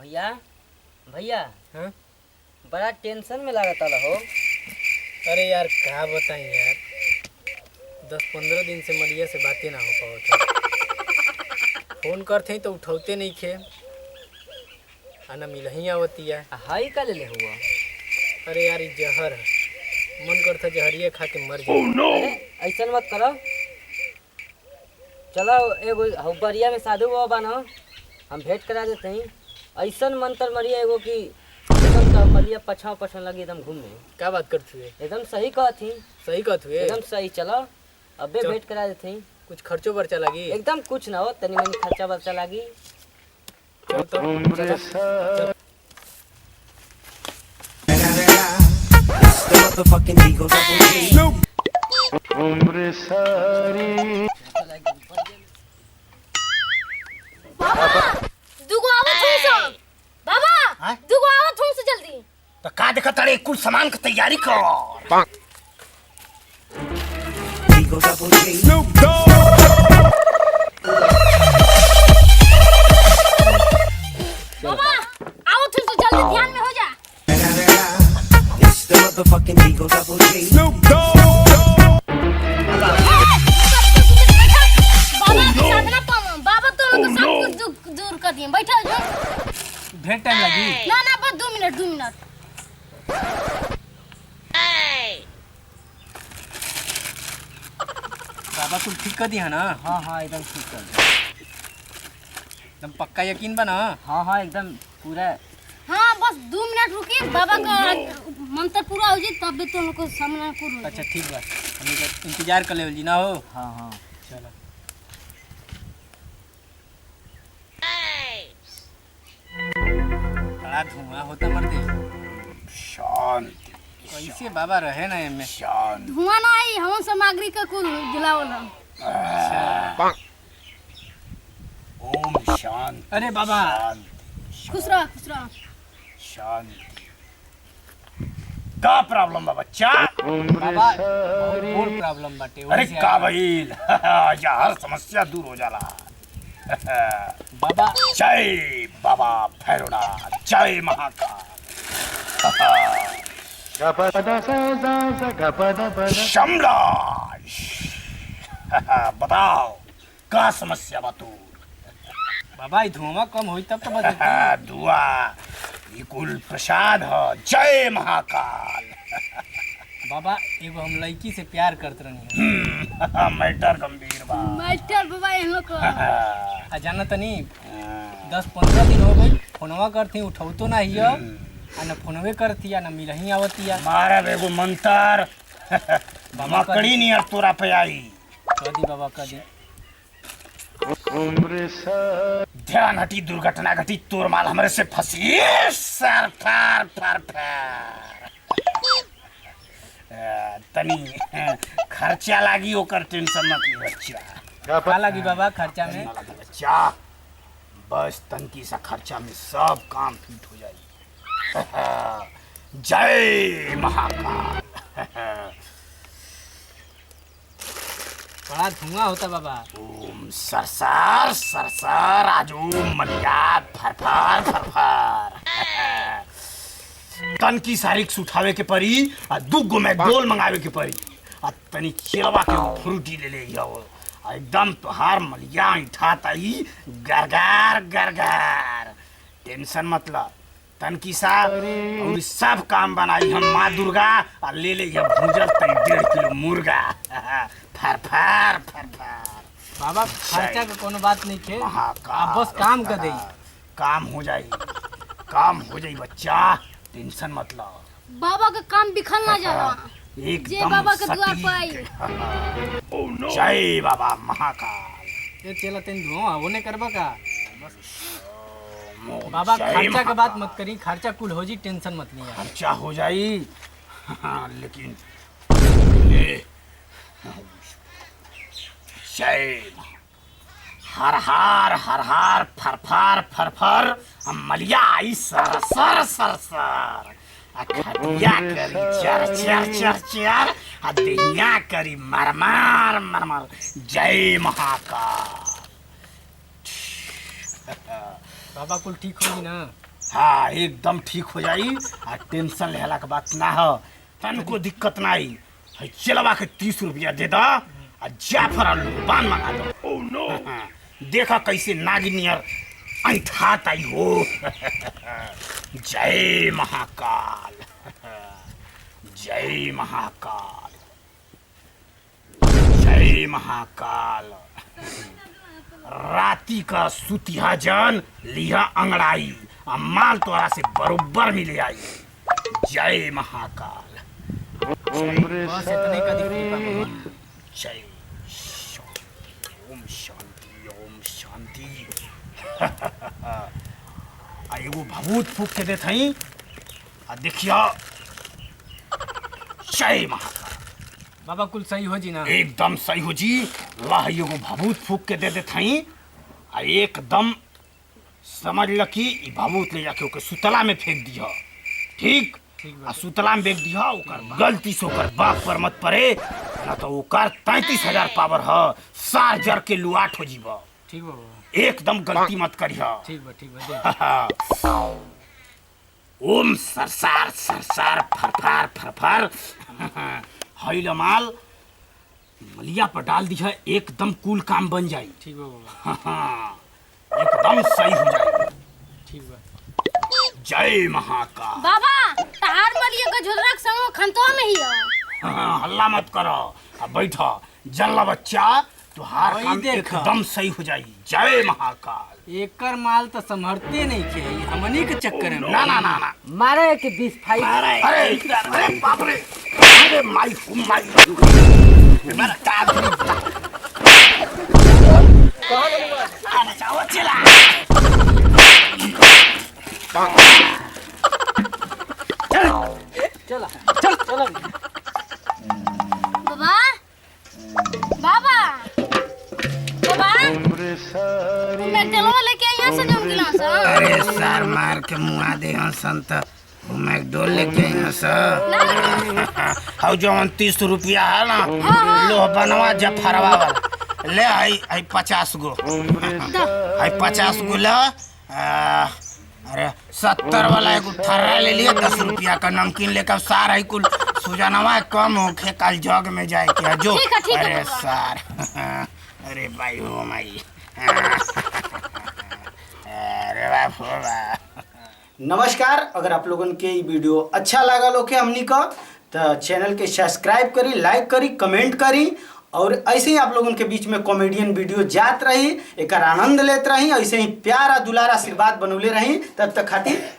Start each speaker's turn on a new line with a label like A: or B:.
A: भैया भैया
B: हाँ?
A: बड़ा टेंशन में लागत हो।
B: अरे यार क्या बताएं यार, 10-15 दिन से मरिया से बातें ना हो पावत। फोन करते ही तो उठाते नहीं खे, आना मिल ही आवती है।
A: हाई का ले हुआ।
B: अरे यार ये जहर है, मन करता जहरिया खा के मर जाए।
A: अरे ऐसा मत करो, चलो एगो बरिया में साधु बाबा ना हम भेंट करा देते हैं। ऐसा मंत्र मरिया एगो की एकदम तो मरिया पछाव पछाव लगी एकदम घूमे।
B: क्या बात करती है?
A: एकदम सही कहत ही,
B: सही कहत हुए?
A: एकदम सही। चलो अबे भेंट करा देते हैं।
B: कुछ खर्चो बर्चा लगी?
A: एकदम कुछ ना हो, तनी मनी खर्चा बर्चा लगी।
B: चलो तो
C: दुगो आवत हूं सब। बाबा दुगो आवत हूं से जल्दी।
D: तो का देखत रे, कुल सामान की तैयारी कर।
C: बाबा आवत हूं से जल्दी, ध्यान में हो जा। बाबा तो लोग सब कुछ दूर कर दिए। बैठा जो
B: ढेर टाइम लगी।
C: ना ना बस 2 मिनट।
B: बाबा कुछ ठीक कर दिया ना?
A: हाँ हाँ एकदम ठीक कर।
B: एकदम पक्का यकीन बना?
A: हाँ हाँ एकदम पूरा।
C: हाँ बस 2 मिनट रुकिए, बाबा का मंत्र पूरा हो जाए तब भी तो लोग को सामने पूरा हो
B: अच्छा ठीक बा, हम इंतजार कर ले ना हो।
A: हाँ हाँ
B: चलो बड़ा धुआं होता मर्दे।
D: शांति
B: कैसे बाबा रहे ना इनमें?
D: शांति।
C: धुआं ना आई, हम सामग्री का कुल जलावला।
D: ओम शांति।
B: अरे बाबा
C: खुश रह
D: शांति। का प्रॉब्लम बा बच्चा?
B: बाबा बहुत बड़ प्रॉब्लम बाटे।
D: अरे का भइल? यार समस्या दूर हो जाला।
B: बाबा
D: जय बाबा भैरवनाथ, जय महाकाल। शमलाश। बताओ का समस्या बा तू?
B: बाबा ये धुआं कम होई तब तो बता।
D: दुआ ये कुल प्रसाद है, जय महाकाल।
B: बाबा एगो हम लड़की से प्यार करत रहनी।
D: मैटर गंभीर बा।
C: मास्टर बाबा इन लोग को
B: जाना तनी 10-15 दिन हो गई, फोनवा करती उठौतो ना हिया, आ ना फोनवे करती ना मिलही आवतिया।
D: मारा एगो मंत्र मकड़ी नियर तोरा पे आई।
B: कह दी बाबा कह दी।
D: ध्यान हटी, दुर्घटना घटी, तोर माल हमरे से फंसी। सर फार फार फार। तनी खर्चा लागी, ओकर टेंशन मत ले बच्चा।
B: का लगी बाबा खर्चा में?
D: बच्चा बस तनकी सा खर्चा में सब काम फिट हो जाई। जय महाकाल।
B: बड़ा धुआं होता बाबा।
D: ओम सरसर सरसर, आज ओम मलिया फरफर फरफर। तन की सारिक्स उठावे के परी, आ दुगो में गोल मंगावे के परी, आ तनी चिलवा के फ्रूटी ले जाओ। एकदम तोहार मलिया उठाता ही गरगर गरगर। टेंशन मतलब तन की सा और सब काम बनाई हम माँ दुर्गा, और ले भूजल तई 1.5 किलो मुर्गा। फर फर फर फर।
B: बाबा खर्चा का कोनो बात नहीं खे,
D: महाकाल।
B: आप बस काम कर दे।
D: काम हो जाई बच्चा, टेंशन मत लो।
C: बाबा का काम बिखल ना जा रहा।
D: एकदम
C: बाबा का दुआ
D: सटीक।
C: पाई।
D: जय बाबा महाकाल।
B: ये चला तेन धुआं होने करबा का? बाबा खर्चा का बात मत करी, खर्चा कुल हो जी, टेंशन मत नहीं।
D: खर्चा हो जाई, लेकिन ले जय हर हार फर फर फर फर। हम मलिया आई सर सर सर सर। खटिया करी चर चर चर चर, आ देहिया करी मरमर मरमर। जय महाकाल।
B: बाबा कुल ठीक होगी ना?
D: हाँ एकदम ठीक हो जाई आ टेंशन लेहला के बात ना हो तनको दिक्कत ना आई है चलवा के 30 रुपया दे दा आ जाफर आलू बान मंगा दो ओह नो देखा कैसे नागिनियर अंठात आई हो जय महाकाल जय महाकाल जय महाकाल राती का सुतिहा जन लिहा अंगड़ाई आ माल तोरा से बरोबर मिले आई जय महाकाल
B: बस इतने का दिक्कत बाबा।
D: जय ओम शांति ओम शांति आ एगो भभूत फूक के देत हई आ देखिया जय महाकाल
B: बाबा कुल सही हो जी ना।
D: एकदम सही हो जी लाह एगो भभूत फूक के दे देत हई आ एकदम समझ ल कि ई भभूत ले जाके ओके सुतला में फेंक दिया ठीक
B: ठीक
D: आ
B: बा।
D: सुतला में फेंक दिया ओकर गलती से ओकर बाप पर मत पड़े ना तो ओकर 33,000 पावर ह सार जर के लुआट हो जीवा
B: ठीक बा बाबा।
D: एकदम गलती मत करिया
B: ठीक बा दे।
D: ओम सरसार सरसार फरफार फरफार हईल माल मलिया पर डाल दिया एकदम कूल काम बन जाई
B: ठीक बा बाबा।
D: एकदम सही हो जाए
B: ठीक बा।
D: जय महाकाल
C: बाबा तहार मलिया का झोलरक संग खंतवा में ही है।
D: हल्ला मत करो अब बैठो जल्ला बच्चा तुहार
B: वही
D: काम
B: देखा।
D: एकदम सही हो जाई जय महाकाल
B: एकर माल तो संभरते नहीं खे हमनी के चक्कर में
D: ना ना ना ना
A: मारे कि 20 फाइट
D: अरे अरे बाप रे अरे माई मेरा क्या अरे जाओ चला
A: चला चलो
C: बाबा बाबा बाबा मैं तेलवा लेके आई यहाँ से जम गिलास
D: अरे सर मार के मुआ दे हसन त मैकडोल लेके यहाँ से हाउ जो 30 रुपया है ना लो बनवा जफरवा वाला ले आई 50 गो आई 50 गो ले अरे 70 वाला एगो ठर्रा ले लिया 10 रुपया का नमकीन लेकर सार आई कुल सुजनवा कम होखे कल जग में जाए क्या जो
C: ठीक है
D: अरे
C: बाबा।
D: सार अरे भाई हो माई अरे बाप हो बा
E: नमस्कार। अगर आप लोगन के ई वीडियो अच्छा लागल होके हमनी का तो चैनल के सब्सक्राइब करी, लाइक करी, कमेंट करी और ऐसे ही आप लोगन के बीच में कॉमेडियन वीडियो जात रही, एक आनंद लेत रही, ऐसे ही प्यार और दुलार आशीर्वाद बनौले रही। तब तक खातिर